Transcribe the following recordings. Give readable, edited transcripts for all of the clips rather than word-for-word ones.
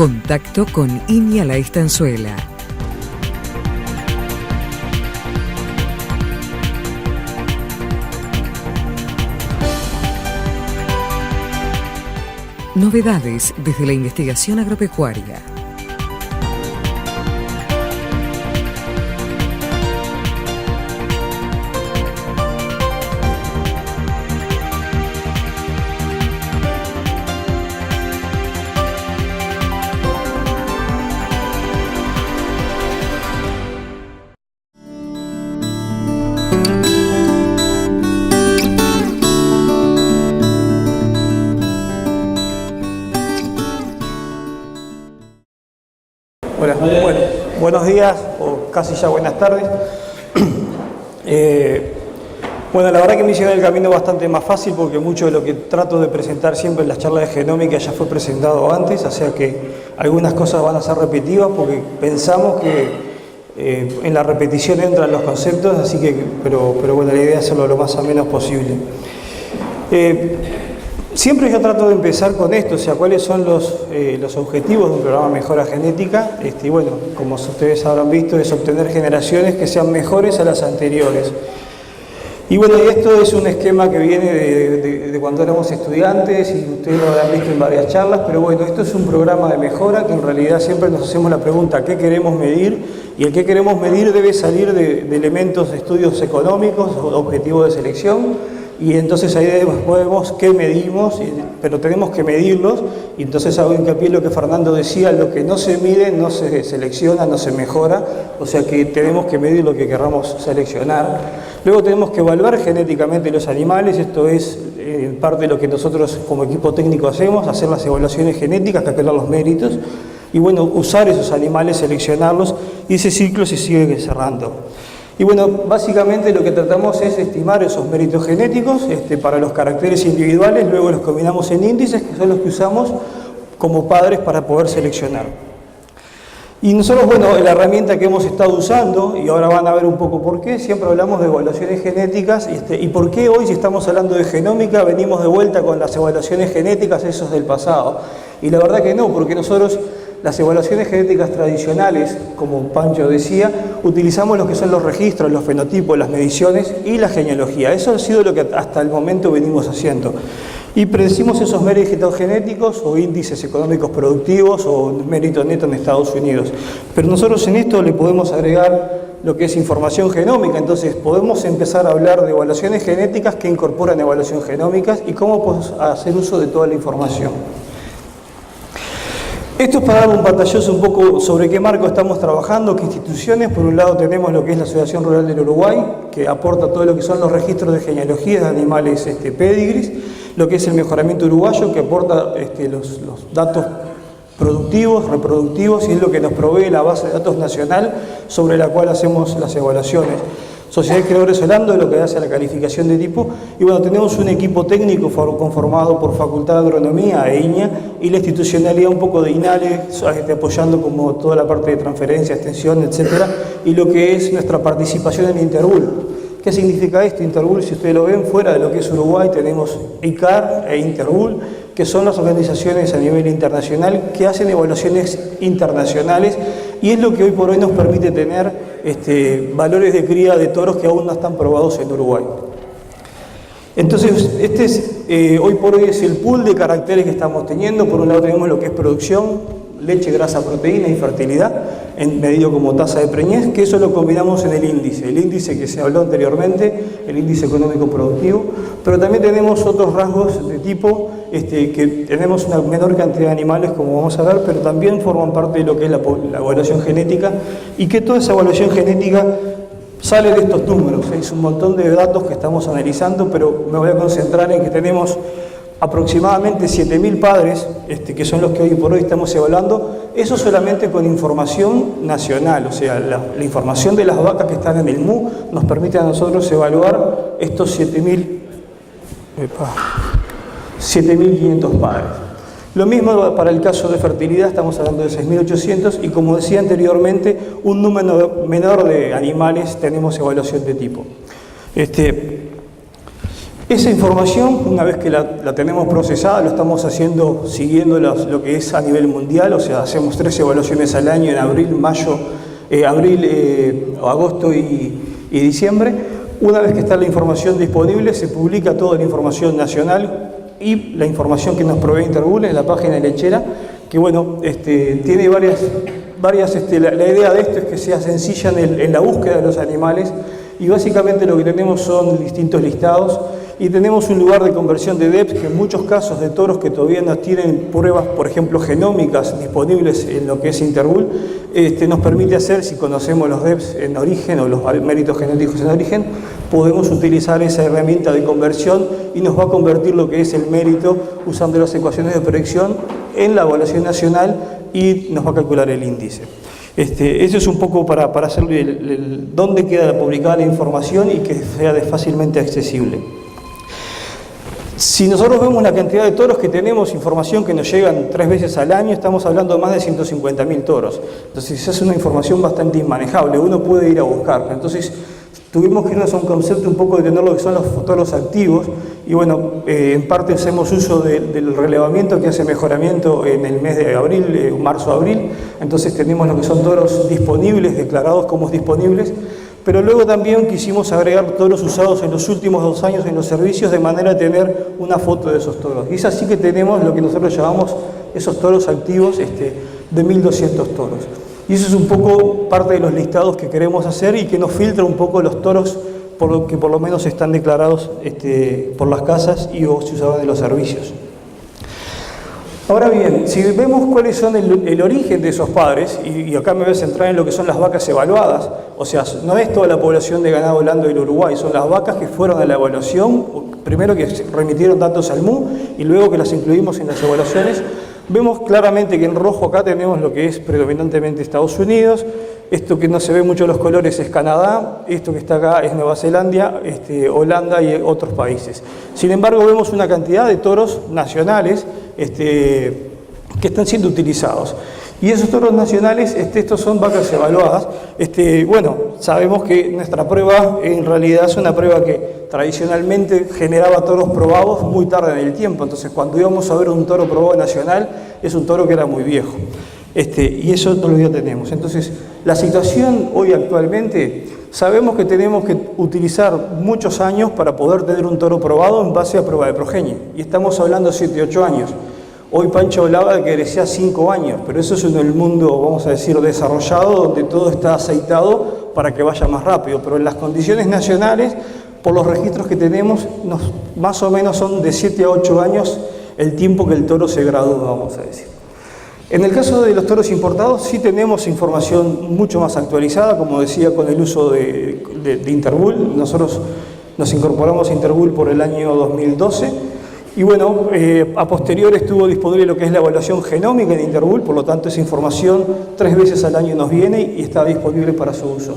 Contacto con Iña Estanzuela. Novedades desde la investigación agropecuaria. Hola, bueno, buenos días o casi ya buenas tardes. Bueno, la verdad que me hicieron el camino bastante más fácil porque mucho de lo que trato de presentar siempre en las charlas de genómica ya fue presentado antes, o sea que algunas cosas van a ser repetitivas porque pensamos que en la repetición entran los conceptos, así que, pero bueno, la idea es hacerlo lo más o menos posible. Siempre yo trato de empezar con esto, o sea, cuáles son los objetivos de un programa de mejora genética. Bueno, como ustedes habrán visto, es obtener generaciones que sean mejores a las anteriores. Y bueno, y esto es un esquema que viene de cuando éramos estudiantes y ustedes lo habrán visto en varias charlas, pero bueno, esto es un programa de mejora que en realidad siempre nos hacemos la pregunta ¿qué queremos medir? Y el que queremos medir debe salir de elementos de estudios económicos o objetivos de selección. Y entonces ahí vemos qué medimos, pero tenemos que medirlos, y entonces hago hincapié en lo que Fernando decía, lo que no se mide no se selecciona, no se mejora, o sea que tenemos que medir lo que querramos seleccionar. Luego tenemos que evaluar genéticamente los animales, esto es parte de lo que nosotros como equipo técnico hacemos, hacer las evaluaciones genéticas, calcular los méritos, y bueno, usar esos animales, seleccionarlos, y ese ciclo se sigue cerrando. Y bueno, básicamente lo que tratamos es estimar esos méritos genéticos para los caracteres individuales, luego los combinamos en índices, que son los que usamos como padres para poder seleccionar. Y nosotros, bueno, la herramienta que hemos estado usando, y ahora van a ver un poco por qué, siempre hablamos de evaluaciones genéticas, y por qué hoy, si estamos hablando de genómica, venimos de vuelta con las evaluaciones genéticas, esos del pasado. Y la verdad que no, porque nosotros las evaluaciones genéticas tradicionales, como Pancho decía, utilizamos lo que son los registros, los fenotipos, las mediciones y la genealogía. Eso ha sido lo que hasta el momento venimos haciendo. Y predecimos esos méritos genéticos o índices económicos productivos o mérito neto en Estados Unidos. Pero nosotros en esto le podemos agregar lo que es información genómica, entonces podemos empezar a hablar de evaluaciones genéticas que incorporan evaluaciones genómicas y cómo podemos hacer uso de toda la información. Esto es para dar un pantallazo un poco sobre qué marco estamos trabajando, qué instituciones. Por un lado tenemos lo que es la Asociación Rural del Uruguay, que aporta todo lo que son los registros de genealogía de animales pedigris, lo que es el Mejoramiento Uruguayo, que aporta los datos productivos, reproductivos, y es lo que nos provee la base de datos nacional sobre la cual hacemos las evaluaciones. Sociedad de Creadores Holando, lo que hace la calificación de tipo, y bueno, tenemos un equipo técnico conformado por Facultad de Agronomía e INIA, y la institucionalidad un poco de INALE, apoyando como toda la parte de transferencia, extensión, etcétera, y lo que es nuestra participación en Interbul. ¿Qué significa esto? Interbul, si ustedes lo ven, fuera de lo que es Uruguay, tenemos ICAR e Interbul, que son las organizaciones a nivel internacional que hacen evaluaciones internacionales, y es lo que hoy por hoy nos permite tener valores de cría de toros que aún no están probados en Uruguay. Entonces, hoy por hoy es el pool de caracteres que estamos teniendo. Por un lado tenemos lo que es producción, leche, grasa, proteína y fertilidad, medido como tasa de preñez, que eso lo combinamos en el índice que se habló anteriormente, el índice económico productivo, pero también tenemos otros rasgos de tipo, que tenemos una menor cantidad de animales, como vamos a ver, pero también forman parte de lo que es la evaluación genética, y que toda esa evaluación genética sale de estos números. Es un montón de datos que estamos analizando, pero me voy a concentrar en que tenemos aproximadamente 7.000 padres, que son los que hoy por hoy estamos evaluando, eso solamente con información nacional, o sea, la información de las vacas que están en el MU nos permite a nosotros evaluar estos 7.500 padres. Lo mismo para el caso de fertilidad, estamos hablando de 6.800, y como decía anteriormente, un número menor de animales tenemos evaluación de tipo. Esa información, una vez que la tenemos procesada, lo estamos haciendo siguiendo lo que es a nivel mundial, o sea, hacemos 3 evaluaciones al año en agosto y diciembre. Una vez que está la información disponible, se publica toda la información nacional y la información que nos provee Interbul en la página lechera, que bueno, tiene varias la idea de esto es que sea sencilla en la búsqueda de los animales, y básicamente lo que tenemos son distintos listados, y tenemos un lugar de conversión de DEPs que en muchos casos de toros que todavía no tienen pruebas, por ejemplo, genómicas disponibles en lo que es Interbul, nos permite hacer, si conocemos los DEPs en origen o los méritos genéticos en origen, podemos utilizar esa herramienta de conversión y nos va a convertir lo que es el mérito usando las ecuaciones de predicción en la evaluación nacional y nos va a calcular el índice. Eso es un poco para hacer dónde queda publicada la información y que sea fácilmente accesible. Si nosotros vemos la cantidad de toros que tenemos, información que nos llegan 3 veces al año, estamos hablando de más de 150.000 toros. Entonces, es una información bastante inmanejable, uno puede ir a buscarla. Entonces, tuvimos que irnos a un concepto un poco de tener lo que son los toros activos, y bueno, en parte hacemos uso del relevamiento que hace mejoramiento en el mes de abril, marzo-abril. Entonces, tenemos lo que son toros disponibles, declarados como disponibles. Pero luego también quisimos agregar toros usados en los últimos 2 años en los servicios, de manera a tener una foto de esos toros. Y es así que tenemos lo que nosotros llamamos esos toros activos de 1.200 toros. Y eso es un poco parte de los listados que queremos hacer y que nos filtra un poco los toros que por lo menos están declarados por las casas y o se usaban en los servicios. Ahora bien, si vemos cuáles son el origen de esos padres, y acá me voy a centrar en lo que son las vacas evaluadas, o sea, no es toda la población de ganado blando del Uruguay, son las vacas que fueron a la evaluación, primero que remitieron datos al MU y luego que las incluimos en las evaluaciones. Vemos claramente que en rojo acá tenemos lo que es predominantemente Estados Unidos, esto que no se ve mucho los colores es Canadá, esto que está acá es Nueva Zelanda, Holanda y otros países. Sin embargo, vemos una cantidad de toros nacionales que están siendo utilizados. Y esos toros nacionales, estos son vacas evaluadas. Bueno, sabemos que nuestra prueba en realidad es una prueba que tradicionalmente generaba toros probados muy tarde en el tiempo. Entonces, cuando íbamos a ver un toro probado nacional, es un toro que era muy viejo. Y eso no lo tenemos. Entonces, la situación hoy actualmente, sabemos que tenemos que utilizar muchos años para poder tener un toro probado en base a prueba de progenie. Y estamos hablando de 7, 8 años. Hoy Pancho hablaba de que decía 5 años, pero eso es en el mundo, vamos a decir, desarrollado, donde todo está aceitado para que vaya más rápido. Pero en las condiciones nacionales, por los registros que tenemos, más o menos son de 7 a 8 años el tiempo que el toro se gradúa, vamos a decir. En el caso de los toros importados, sí tenemos información mucho más actualizada, como decía, con el uso de Interbul. Nosotros nos incorporamos a Interbul por el año 2012. Y bueno, a posteriori estuvo disponible lo que es la evaluación genómica en Interbul, por lo tanto esa información 3 veces al año nos viene y está disponible para su uso.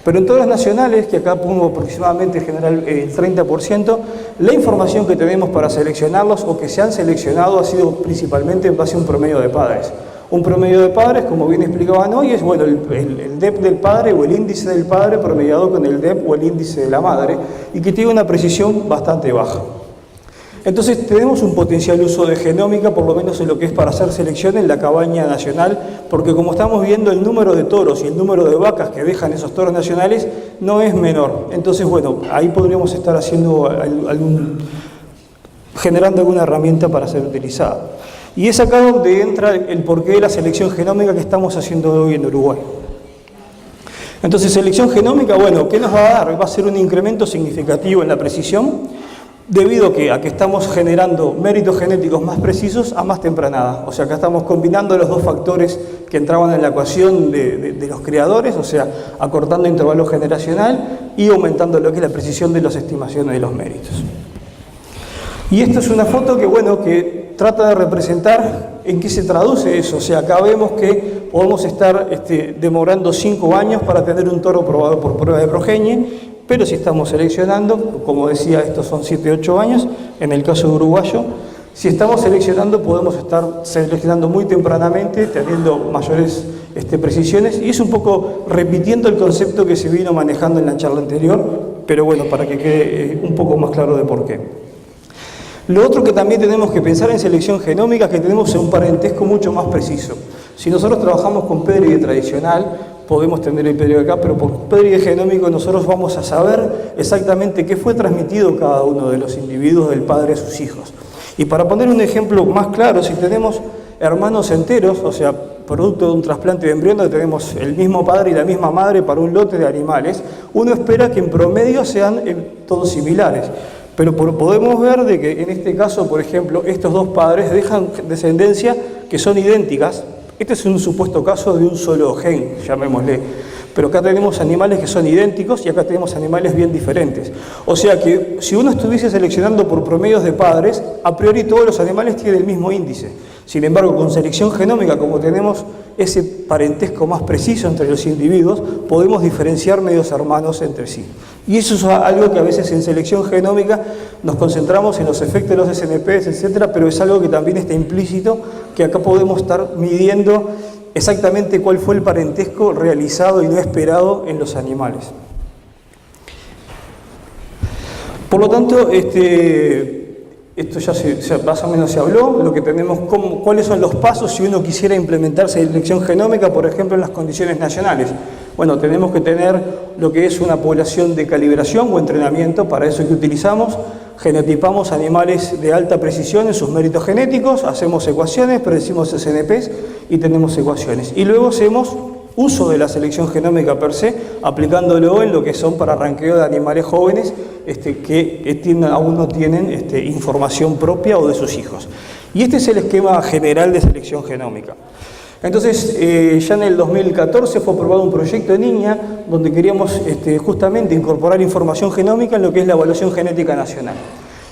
Pero en todas las nacionales, que acá pongo aproximadamente en general el 30%, la información que tenemos para seleccionarlos o que se han seleccionado ha sido principalmente en base a un promedio de padres. Un promedio de padres, como bien explicaban hoy, es bueno, el DEP del padre o el índice del padre promediado con el DEP o el índice de la madre, y que tiene una precisión bastante baja. Entonces tenemos un potencial uso de genómica, por lo menos en lo que es para hacer selección en la cabaña nacional, porque como estamos viendo, el número de toros y el número de vacas que dejan esos toros nacionales no es menor. Entonces, bueno, ahí podríamos estar haciendo generando alguna herramienta para ser utilizada. Y es acá donde entra el porqué de la selección genómica que estamos haciendo hoy en Uruguay. Entonces, selección genómica, bueno, ¿qué nos va a dar? Va a ser un incremento significativo en la precisión, debido a que estamos generando méritos genéticos más precisos a más tempranada. O sea, acá estamos combinando los dos factores que entraban en la ecuación de los creadores, o sea, acortando intervalo generacional y aumentando lo que es la precisión de las estimaciones de los méritos. Y esta es una foto que, bueno, que trata de representar en qué se traduce eso. O sea, acá vemos que podemos estar demorando 5 años para tener un toro probado por prueba de progenie, pero si estamos seleccionando, como decía, estos son 7, 8 años, en el caso uruguayo, si estamos seleccionando, podemos estar seleccionando muy tempranamente, teniendo mayores precisiones, y es un poco repitiendo el concepto que se vino manejando en la charla anterior, pero bueno, para que quede un poco más claro de por qué. Lo otro que también tenemos que pensar en selección genómica es que tenemos un parentesco mucho más preciso. Si nosotros trabajamos con pedregue tradicional, podemos tener el pedregue acá, pero por pedregue genómico nosotros vamos a saber exactamente qué fue transmitido cada uno de los individuos del padre a sus hijos. Y para poner un ejemplo más claro, si tenemos hermanos enteros, o sea, producto de un trasplante de embrión donde tenemos el mismo padre y la misma madre para un lote de animales, uno espera que en promedio sean todos similares. Pero podemos ver de que en este caso, por ejemplo, estos dos padres dejan descendencia que son idénticas. Este es un supuesto caso de un solo gen, llamémosle. Pero acá tenemos animales que son idénticos y acá tenemos animales bien diferentes. O sea que si uno estuviese seleccionando por promedios de padres, a priori todos los animales tienen el mismo índice. Sin embargo, con selección genómica, como tenemos ese parentesco más preciso entre los individuos, podemos diferenciar medios hermanos entre sí. Y eso es algo que a veces en selección genómica nos concentramos en los efectos de los SNPs, etcétera, pero es algo que también está implícito, que acá podemos estar midiendo exactamente cuál fue el parentesco realizado y no esperado en los animales. Por lo tanto, esto ya más o menos se habló, lo que tenemos, cuáles son los pasos si uno quisiera implementar selección genómica, por ejemplo, en las condiciones nacionales. Bueno, tenemos que tener lo que es una población de calibración o entrenamiento, para eso que utilizamos, genotipamos animales de alta precisión en sus méritos genéticos, hacemos ecuaciones, predecimos SNPs y tenemos ecuaciones. Y luego hacemos uso de la selección genómica per se, aplicándolo en lo que son para ranqueo de animales jóvenes que aún no tienen información propia o de sus hijos. Y este es el esquema general de selección genómica. Entonces, ya en el 2014 fue aprobado un proyecto en INEA donde queríamos justamente incorporar información genómica en lo que es la evaluación genética nacional.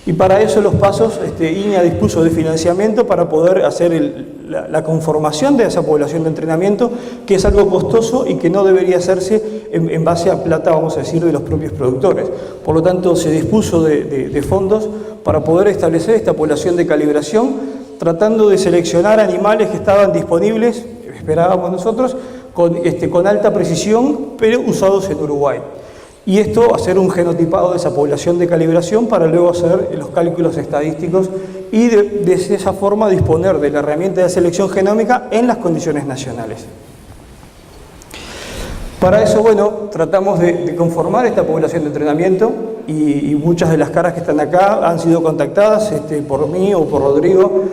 Y para eso los pasos, INEA dispuso de financiamiento para poder hacer la conformación de esa población de entrenamiento, que es algo costoso y que no debería hacerse en base a plata, vamos a decir, de los propios productores. Por lo tanto, se dispuso de fondos para poder establecer esta población de calibración, tratando de seleccionar animales que estaban disponibles, esperábamos nosotros, con alta precisión, pero usados en Uruguay. Y esto, hacer un genotipado de esa población de calibración para luego hacer los cálculos estadísticos y de esa forma disponer de la herramienta de selección genómica en las condiciones nacionales. Para eso, bueno, tratamos de conformar esta población de entrenamiento y muchas de las caras que están acá han sido contactadas por mí o por Rodrigo,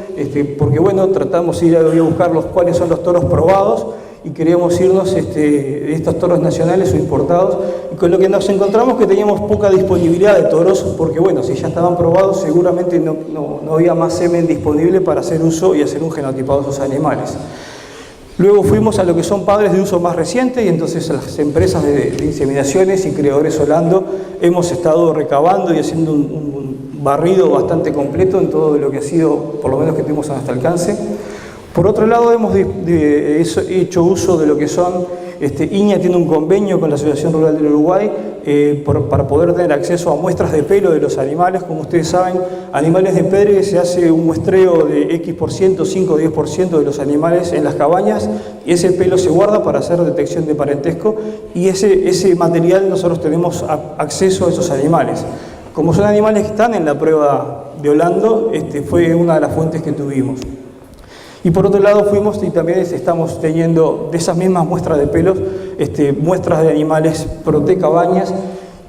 porque, bueno, tratamos de ir a buscar cuáles son los toros probados y queríamos irnos de estos toros nacionales o importados, y con lo que nos encontramos que teníamos poca disponibilidad de toros, porque, bueno, si ya estaban probados seguramente no había más semen disponible para hacer uso y hacer un genotipado de esos animales. Luego fuimos a lo que son padres de uso más reciente y entonces las empresas de inseminaciones y criadores Holando hemos estado recabando y haciendo un barrido bastante completo en todo lo que ha sido, por lo menos que tenemos a nuestro alcance. Por otro lado, hemos hecho uso de lo que son, INEA tiene un convenio con la Asociación Rural del Uruguay para poder tener acceso a muestras de pelo de los animales. Como ustedes saben, animales de pedregue se hace un muestreo de X%, 5 o 10% de los animales en las cabañas y ese pelo se guarda para hacer detección de parentesco y ese material nosotros tenemos acceso a esos animales. Como son animales que están en la prueba de Holando, fue una de las fuentes que tuvimos. Y por otro lado fuimos y también estamos teniendo de esas mismas muestras de pelos, muestras de animales protecabañas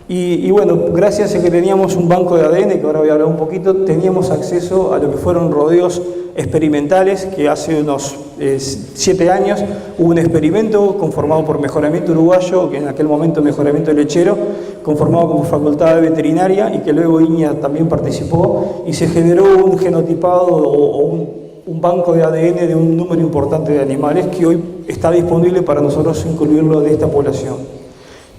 y bueno, gracias a que teníamos un banco de ADN, que ahora voy a hablar un poquito, teníamos acceso a lo que fueron rodeos experimentales, que hace unos 7 años hubo un experimento conformado por Mejoramiento Uruguayo, que en aquel momento Mejoramiento Lechero, conformado como Facultad de Veterinaria y que luego INEA también participó y se generó un genotipado o un banco de ADN de un número importante de animales que hoy está disponible para nosotros incluirlo de esta población.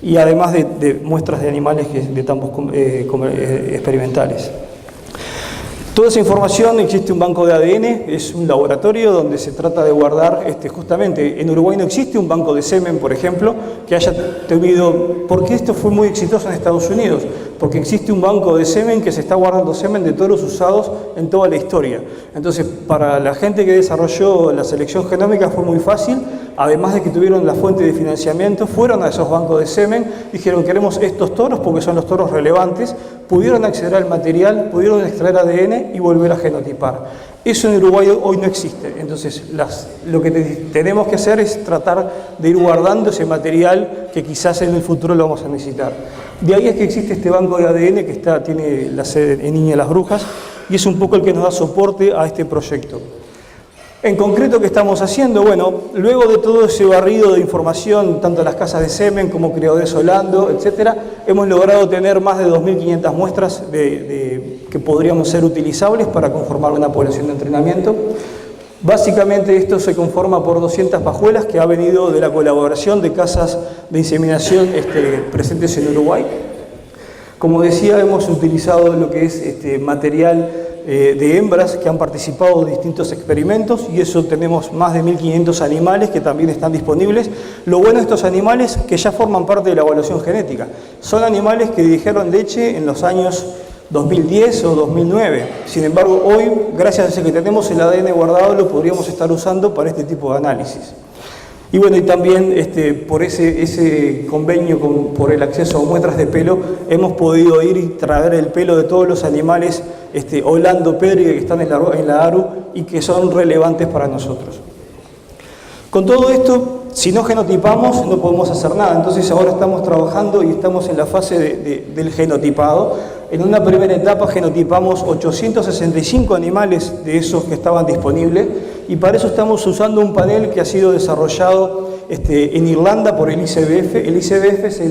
Y además de muestras de animales de tambos experimentales. Toda esa información, existe un banco de ADN, es un laboratorio donde se trata de guardar, justamente en Uruguay no existe un banco de semen, por ejemplo, que haya tenido, porque esto fue muy exitoso en Estados Unidos, porque existe un banco de semen que se está guardando semen de toros usados en toda la historia. Entonces, para la gente que desarrolló la selección genómica fue muy fácil, además de que tuvieron la fuente de financiamiento, fueron a esos bancos de semen, dijeron queremos estos toros porque son los toros relevantes, pudieron acceder al material, pudieron extraer ADN y volver a genotipar. Eso en Uruguay hoy no existe, entonces lo que tenemos que hacer es tratar de ir guardando ese material que quizás en el futuro lo vamos a necesitar. De ahí es que existe este banco de ADN que tiene la sede en Niña de las Brujas y es un poco el que nos da soporte a este proyecto. En concreto, ¿qué estamos haciendo? Bueno, luego de todo ese barrido de información, tanto las casas de semen como criadores Holando, etcétera, hemos logrado tener más de 2.500 muestras que podrían ser utilizables para conformar una población de entrenamiento. Básicamente esto se conforma por 200 pajuelas que ha venido de la colaboración de casas de inseminación presentes en Uruguay. Como decía, hemos utilizado lo que es material de hembras que han participado en distintos experimentos y eso tenemos más de 1.500 animales que también están disponibles. Lo bueno de estos animales que ya forman parte de la evaluación genética. Son animales que dijeron leche en los años 2010 o 2009. Sin embargo, hoy, gracias a ese que tenemos el ADN guardado, lo podríamos estar usando para este tipo de análisis. Y bueno, y también por ese convenio por el acceso a muestras de pelo, hemos podido ir y traer el pelo de todos los animales Holando, Pedrigue, que están en la ARU y que son relevantes para nosotros. Con todo esto, si no genotipamos, no podemos hacer nada. Entonces ahora estamos trabajando y estamos en la fase del genotipado. En una primera etapa genotipamos 865 animales de esos que estaban disponibles y para eso estamos usando un panel que ha sido desarrollado en Irlanda por el ICBF. El ICBF es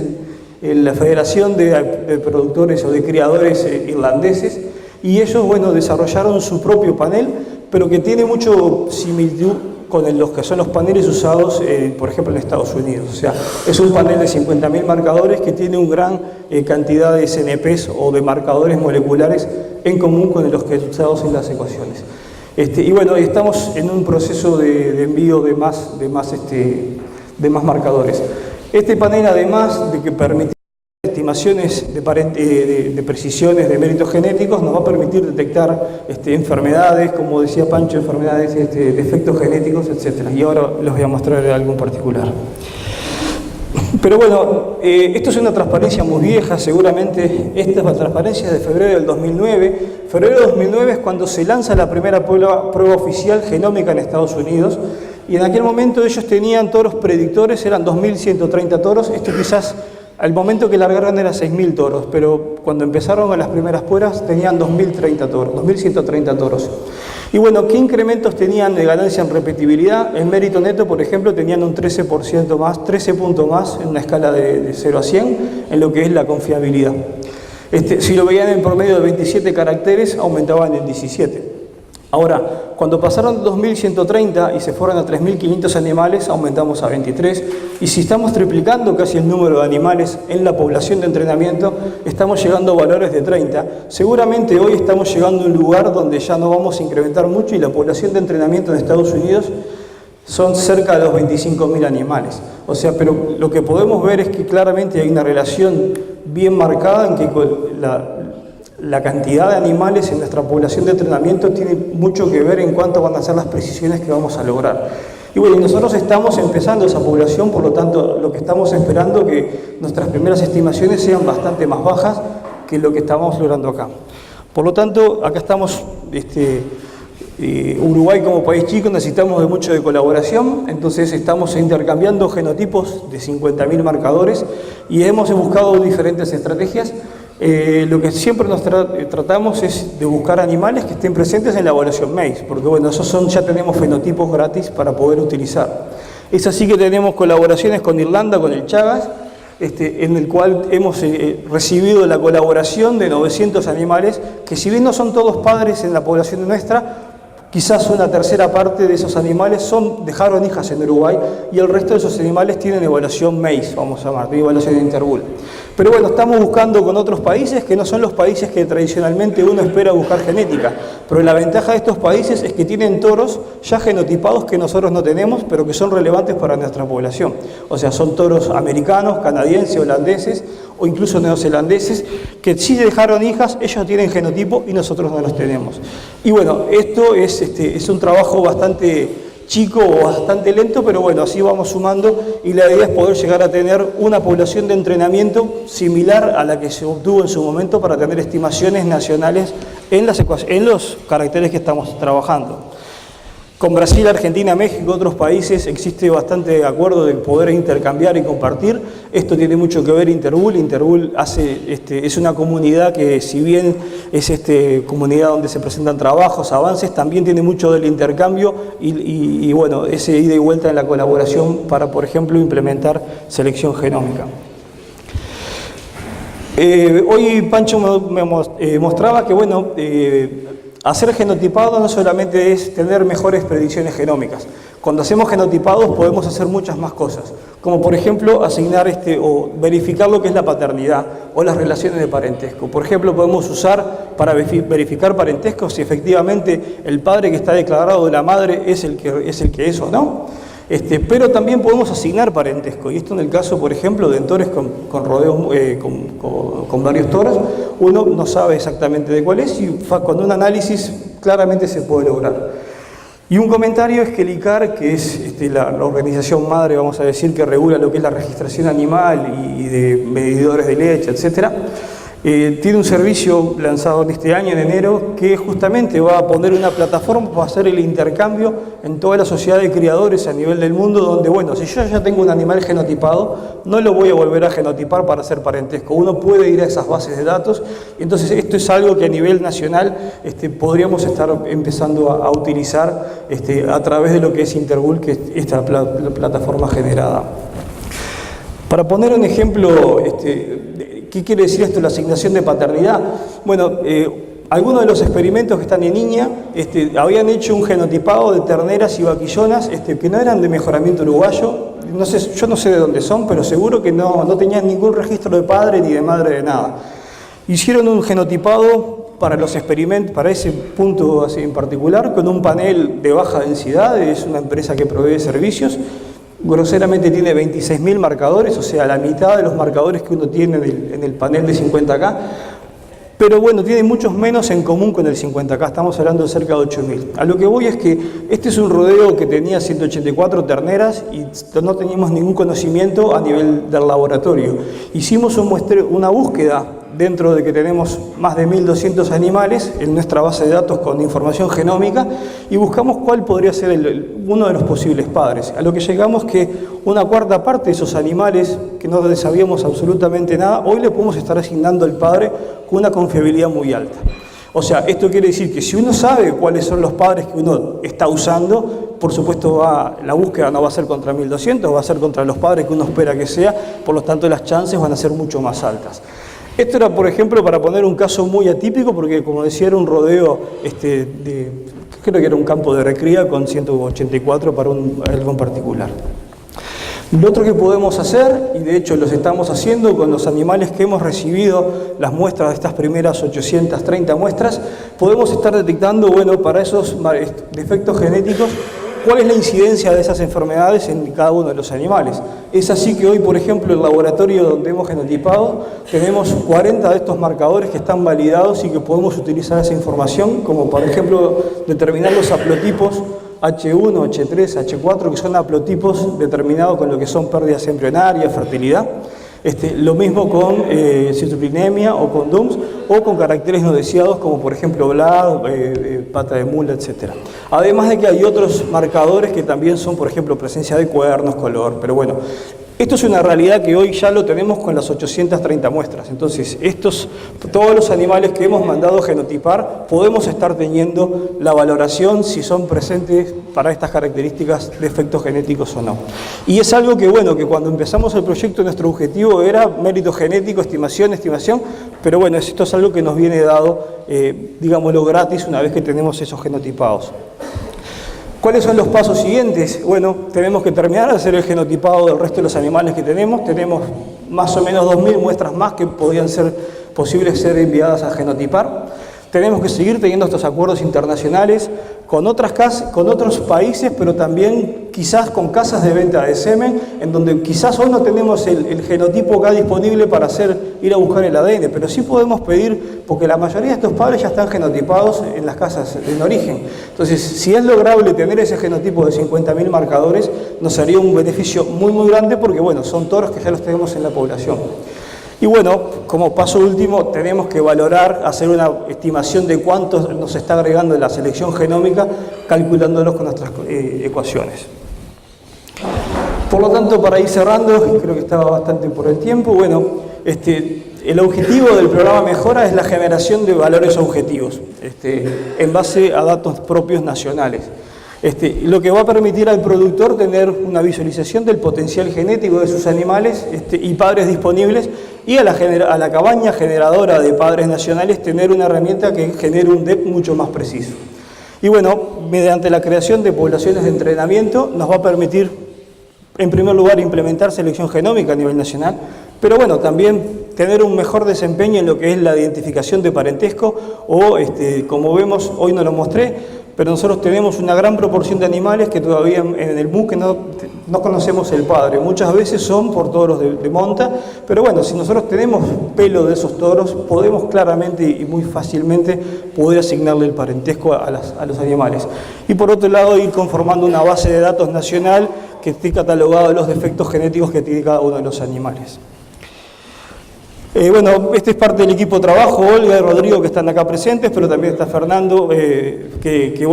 la Federación de Productores o de Criadores Irlandeses y ellos, bueno, desarrollaron su propio panel, pero que tiene mucho similitud con los que son los paneles usados, por ejemplo, en Estados Unidos. O sea, es un panel de 50.000 marcadores que tiene una gran cantidad de SNPs o de marcadores moleculares en común con los que son usados en las ecuaciones. Y bueno, estamos en un proceso de envío de más marcadores. Este panel, además de que permite estimaciones de precisiones de méritos genéticos, nos va a permitir detectar enfermedades, como decía Pancho, enfermedades, defectos genéticos, etc. Y ahora les voy a mostrar algo en particular. Pero bueno, esto es una transparencia muy vieja, seguramente esta es la transparencia de febrero del 2009. Febrero del 2009 es cuando se lanza la primera prueba oficial genómica en Estados Unidos y en aquel momento ellos tenían toros predictores, eran 2.130 toros, esto quizás al momento que largaron eran 6.000 toros, pero cuando empezaron a las primeras pruebas tenían 2.130 toros. Y bueno, ¿qué incrementos tenían de ganancia en repetibilidad? En mérito neto, por ejemplo, tenían un 13% más, 13 puntos más en una escala de 0 a 100 en lo que es la confiabilidad. Si lo veían en promedio de 27 caracteres, aumentaban en 17. Ahora, cuando pasaron de 2.130 y se fueron a 3.500 animales, aumentamos a 23. Y si estamos triplicando casi el número de animales en la población de entrenamiento, estamos llegando a valores de 30. Seguramente hoy estamos llegando a un lugar donde ya no vamos a incrementar mucho y la población de entrenamiento en Estados Unidos son cerca de los 25.000 animales. O sea, pero lo que podemos ver es que claramente hay una relación bien marcada en que la cantidad de animales en nuestra población de entrenamiento tiene mucho que ver en cuánto van a ser las precisiones que vamos a lograr. Y bueno, nosotros estamos empezando esa población, por lo tanto, lo que estamos esperando es que nuestras primeras estimaciones sean bastante más bajas que lo que estamos logrando acá. Por lo tanto, acá estamos, Uruguay como país chico necesitamos de mucho de colaboración, entonces estamos intercambiando genotipos de 50.000 marcadores y hemos buscado diferentes estrategias. Lo que siempre nos tratamos es de buscar animales que estén presentes en la evaluación MACE, porque bueno, ya tenemos fenotipos gratis para poder utilizar. Es así que tenemos colaboraciones con Irlanda, con el Chagas, en el cual hemos recibido la colaboración de 900 animales, que si bien no son todos padres en la población nuestra, quizás una tercera parte de esos animales dejaron hijas en Uruguay y el resto de esos animales tienen evaluación MACE, vamos a llamar, de evaluación de Interbull. Pero bueno, estamos buscando con otros países que no son los países que tradicionalmente uno espera buscar genética. Pero la ventaja de estos países es que tienen toros ya genotipados que nosotros no tenemos, pero que son relevantes para nuestra población. O sea, son toros americanos, canadienses, holandeses o incluso neozelandeses, que sí dejaron hijas, ellos tienen genotipo y nosotros no los tenemos. Y bueno, esto es un trabajo bastante chico o bastante lento, pero bueno, así vamos sumando y la idea es poder llegar a tener una población de entrenamiento similar a la que se obtuvo en su momento para tener estimaciones nacionales en los caracteres que estamos trabajando. Con Brasil, Argentina, México, otros países existe bastante acuerdo de poder intercambiar y compartir. Esto tiene mucho que ver Interbull. Interbull es una comunidad que, si bien es comunidad donde se presentan trabajos, avances, también tiene mucho del intercambio y bueno, ese ida y vuelta en la colaboración para, por ejemplo, implementar selección genómica. Hoy Pancho me mostraba que, bueno, hacer genotipado no solamente es tener mejores predicciones genómicas. Cuando hacemos genotipados podemos hacer muchas más cosas, como por ejemplo asignar o verificar lo que es la paternidad o las relaciones de parentesco. Por ejemplo, podemos usar para verificar parentesco si efectivamente el padre que está declarado de la madre es el que es o no. Pero también podemos asignar parentesco, y esto en el caso, por ejemplo, de tores con rodeos, con varios toros, uno no sabe exactamente de cuál es y con un análisis claramente se puede lograr. Y un comentario es que el ICAR, que es la organización madre, vamos a decir, que regula lo que es la registración animal y de medidores de leche, etcétera, tiene un servicio lanzado en este año, en enero, que justamente va a poner una plataforma para hacer el intercambio en toda la sociedad de criadores a nivel del mundo, donde, bueno, si yo ya tengo un animal genotipado, no lo voy a volver a genotipar para hacer parentesco. Uno puede ir a esas bases de datos, y entonces esto es algo que a nivel nacional podríamos estar empezando a utilizar a través de lo que es Interbull, que es esta plataforma generada. Para poner un ejemplo, ¿qué quiere decir esto, la asignación de paternidad? Bueno, algunos de los experimentos que están en línea habían hecho un genotipado de terneras y vaquillonas que no eran de mejoramiento uruguayo. Yo no sé de dónde son, pero seguro que no tenían ningún registro de padre ni de madre de nada. Hicieron un genotipado para los experimentos, para ese punto así en particular, con un panel de baja densidad, es una empresa que provee servicios. Groseramente tiene 26.000 marcadores, o sea, la mitad de los marcadores que uno tiene en el panel de 50K, pero bueno, tiene muchos menos en común con el 50K, estamos hablando de cerca de 8.000. A lo que voy es que este es un rodeo que tenía 184 terneras y no teníamos ningún conocimiento a nivel del laboratorio. Hicimos una búsqueda dentro de que tenemos más de 1.200 animales en nuestra base de datos con información genómica y buscamos cuál podría ser uno de los posibles padres. A lo que llegamos que una cuarta parte de esos animales que no sabíamos absolutamente nada, hoy le podemos estar asignando al padre con una confiabilidad muy alta. O sea, esto quiere decir que si uno sabe cuáles son los padres que uno está usando, por supuesto la búsqueda no va a ser contra 1.200, va a ser contra los padres que uno espera que sea, por lo tanto las chances van a ser mucho más altas. Esto era, por ejemplo, para poner un caso muy atípico, porque como decía, era un rodeo, creo que era un campo de recría con 184 para algo en particular. Lo otro que podemos hacer, y de hecho los estamos haciendo con los animales que hemos recibido, las muestras de estas primeras 830 muestras, podemos estar detectando, bueno, para esos defectos genéticos, cuál es la incidencia de esas enfermedades en cada uno de los animales. Es así que hoy, por ejemplo, el laboratorio donde hemos genotipado, tenemos 40 de estos marcadores que están validados y que podemos utilizar esa información, como por ejemplo determinar los haplotipos H1, H3, H4, que son haplotipos determinados con lo que son pérdidas embrionarias, fertilidad. Lo mismo con citrullinemia o con DUMS o con caracteres no deseados como por ejemplo BLAD, pata de mula, etc. Además de que hay otros marcadores que también son, por ejemplo, presencia de cuernos, color, pero bueno, esto es una realidad que hoy ya lo tenemos con las 830 muestras. Entonces, todos los animales que hemos mandado genotipar, podemos estar teniendo la valoración si son presentes para estas características de efectos genéticos o no. Y es algo que, bueno, que cuando empezamos el proyecto nuestro objetivo era mérito genético, estimación, pero bueno, esto es algo que nos viene dado, digámoslo, gratis una vez que tenemos esos genotipados. ¿Cuáles son los pasos siguientes? Bueno, tenemos que terminar de hacer el genotipado del resto de los animales que tenemos. Tenemos más o menos 2.000 muestras más que podrían ser posibles ser enviadas a genotipar. Tenemos que seguir teniendo estos acuerdos internacionales con otros países, pero también quizás con casas de venta de semen, en donde quizás hoy no tenemos el genotipo acá disponible para ir a buscar el ADN, pero sí podemos pedir, porque la mayoría de estos padres ya están genotipados en las casas en origen. Entonces, si es lograble tener ese genotipo de 50.000 marcadores, nos haría un beneficio muy, muy grande, porque bueno, son toros que ya los tenemos en la población. Y bueno, como paso último, tenemos que valorar, hacer una estimación de cuánto nos está agregando en la selección genómica, calculándolos con nuestras ecuaciones. Por lo tanto, para ir cerrando, y creo que estaba bastante por el tiempo, bueno, el objetivo del programa Mejora es la generación de valores objetivos, en base a datos propios nacionales. Lo que va a permitir al productor tener una visualización del potencial genético de sus animales y padres disponibles, y a la cabaña generadora de padres nacionales tener una herramienta que genere un DEP mucho más preciso. Y bueno, mediante la creación de poblaciones de entrenamiento nos va a permitir, en primer lugar, implementar selección genómica a nivel nacional, pero bueno, también tener un mejor desempeño en lo que es la identificación de parentesco o, como vemos, hoy no lo mostré, pero nosotros tenemos una gran proporción de animales que todavía en el MUC no conocemos el padre. Muchas veces son por toros de monta, pero bueno, si nosotros tenemos pelo de esos toros, podemos claramente y muy fácilmente poder asignarle el parentesco a los animales. Y por otro lado, ir conformando una base de datos nacional que esté catalogado los defectos genéticos que tiene cada uno de los animales. Bueno, este es parte del equipo de trabajo, Olga y Rodrigo, que están acá presentes, pero también está Fernando, que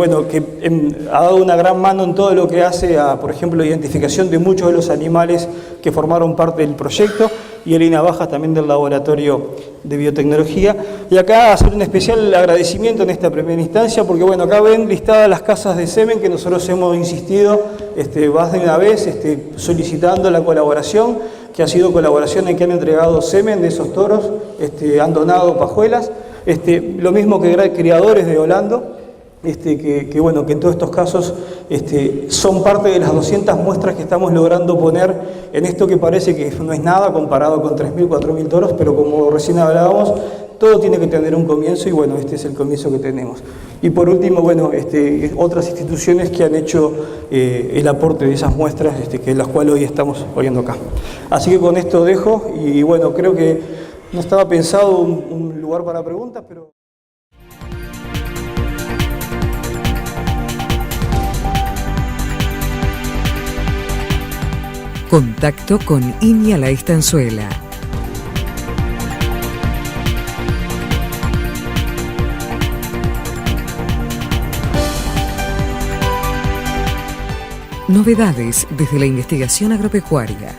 ha dado una gran mano en todo lo que hace a, por ejemplo, la identificación de muchos de los animales que formaron parte del proyecto, y Elina Bajas también del Laboratorio de Biotecnología. Y acá hacer un especial agradecimiento en esta primera instancia, porque bueno, acá ven listadas las casas de semen que nosotros hemos insistido más de una vez solicitando la colaboración, que ha sido colaboración en que han entregado semen de esos toros, han donado pajuelas, lo mismo que criadores de Holando, que bueno, que en todos estos casos son parte de las 200 muestras que estamos logrando poner en esto que parece que no es nada comparado con 3.000, 4.000 toros, pero como recién hablábamos, todo tiene que tener un comienzo y bueno, este es el comienzo que tenemos. Y por último, bueno, otras instituciones que han hecho el aporte de esas muestras, que las cuales hoy estamos oyendo acá. Así que con esto dejo y bueno, creo que no estaba pensado un lugar para preguntas, pero... Contacto con Iña La Estanzuela. Novedades desde la investigación agropecuaria.